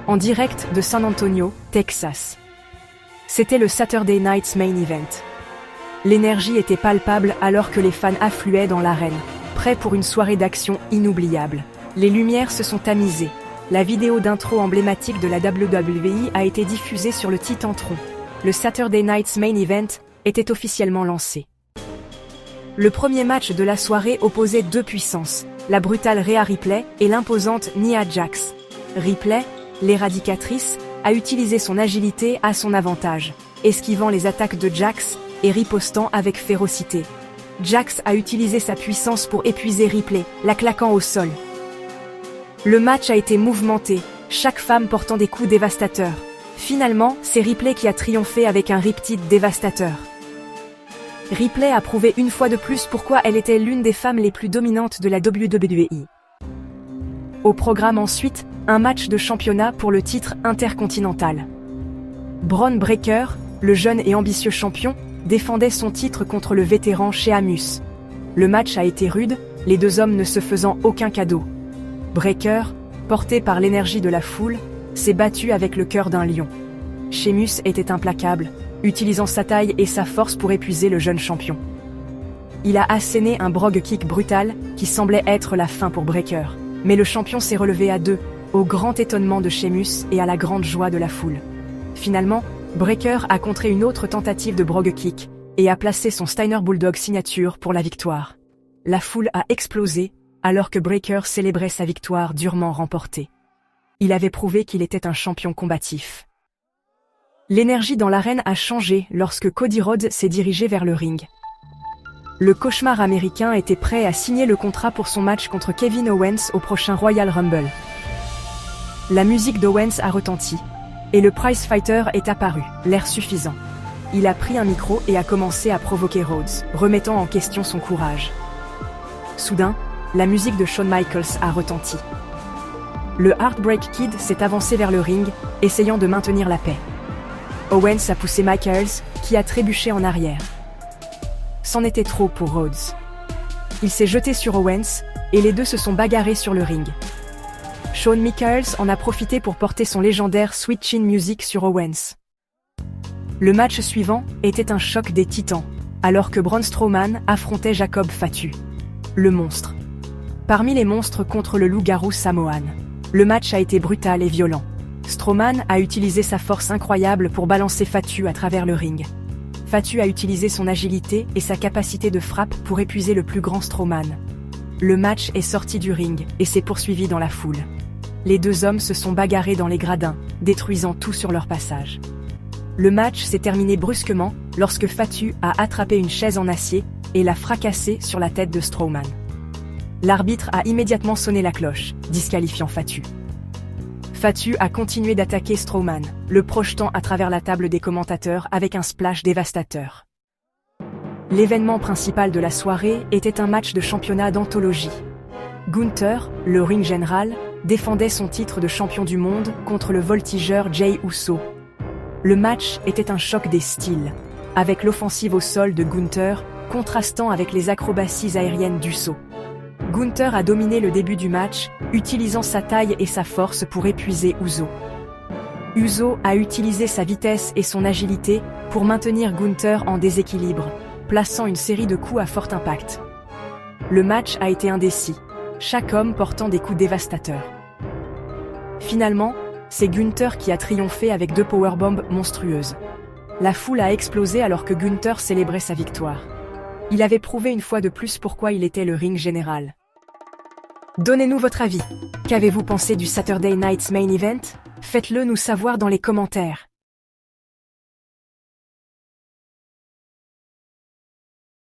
en direct de San Antonio, Texas. C'était le Saturday Night's Main Event. L'énergie était palpable alors que les fans affluaient dans l'arène, prêts pour une soirée d'action inoubliable. Les lumières se sont tamisées. La vidéo d'intro emblématique de la WWE a été diffusée sur le Titantron. Le Saturday Night's Main Event était officiellement lancé. Le premier match de la soirée opposait deux puissances, la brutale Rhea Ripley et l'imposante Nia Jax. Ripley, l'éradicatrice, a utilisé son agilité à son avantage, esquivant les attaques de Jax et ripostant avec férocité. Jax a utilisé sa puissance pour épuiser Ripley, la claquant au sol. Le match a été mouvementé, chaque femme portant des coups dévastateurs. Finalement, c'est Ripley qui a triomphé avec un riptide dévastateur. Ripley a prouvé une fois de plus pourquoi elle était l'une des femmes les plus dominantes de la WWE. Au programme ensuite, un match de championnat pour le titre intercontinental. Bron Breakker, le jeune et ambitieux champion, défendait son titre contre le vétéran Sheamus. Le match a été rude, les deux hommes ne se faisant aucun cadeau. Breakker, porté par l'énergie de la foule, s'est battu avec le cœur d'un lion. Sheamus était implacable, utilisant sa taille et sa force pour épuiser le jeune champion. Il a asséné un Brogue Kick brutal qui semblait être la fin pour Breakker. Mais le champion s'est relevé à deux, au grand étonnement de Sheamus et à la grande joie de la foule. Finalement, Breakker a contré une autre tentative de Brogue Kick et a placé son Steiner Bulldog signature pour la victoire. La foule a explosé alors que Breakker célébrait sa victoire durement remportée. Il avait prouvé qu'il était un champion combatif. L'énergie dans l'arène a changé lorsque Cody Rhodes s'est dirigé vers le ring. Le cauchemar américain était prêt à signer le contrat pour son match contre Kevin Owens au prochain Royal Rumble. La musique d'Owens a retenti, et le prize fighter est apparu, l'air suffisant. Il a pris un micro et a commencé à provoquer Rhodes, remettant en question son courage. Soudain, la musique de Shawn Michaels a retenti. Le Heartbreak Kid s'est avancé vers le ring, essayant de maintenir la paix. Owens a poussé Michaels, qui a trébuché en arrière. C'en était trop pour Rhodes. Il s'est jeté sur Owens, et les deux se sont bagarrés sur le ring. Shawn Michaels en a profité pour porter son légendaire Sweet Chin Music sur Owens. Le match suivant était un choc des titans, alors que Braun Strowman affrontait Jacob Fatu, le monstre. Parmi les monstres contre le loup-garou samoan, le match a été brutal et violent. Strowman a utilisé sa force incroyable pour balancer Fatu à travers le ring. Fatu a utilisé son agilité et sa capacité de frappe pour épuiser le plus grand Strowman. Le match est sorti du ring et s'est poursuivi dans la foule. Les deux hommes se sont bagarrés dans les gradins, détruisant tout sur leur passage. Le match s'est terminé brusquement lorsque Fatu a attrapé une chaise en acier et l'a fracassée sur la tête de Strowman. L'arbitre a immédiatement sonné la cloche, disqualifiant Fatu. Fatu a continué d'attaquer Strowman, le projetant à travers la table des commentateurs avec un splash dévastateur. L'événement principal de la soirée était un match de championnat d'anthologie. Gunther, le ring général, défendait son titre de champion du monde contre le voltigeur Jey Uso. Le match était un choc des styles, avec l'offensive au sol de Gunther contrastant avec les acrobaties aériennes d'Uso. Gunther a dominé le début du match, utilisant sa taille et sa force pour épuiser Uso. Uso a utilisé sa vitesse et son agilité pour maintenir Gunther en déséquilibre, plaçant une série de coups à fort impact. Le match a été indécis, chaque homme portant des coups dévastateurs. Finalement, c'est Gunther qui a triomphé avec deux powerbombs monstrueuses. La foule a explosé alors que Gunther célébrait sa victoire. Il avait prouvé une fois de plus pourquoi il était le ring général. Donnez-nous votre avis. Qu'avez-vous pensé du Saturday Night's Main Event? Faites-le nous savoir dans les commentaires.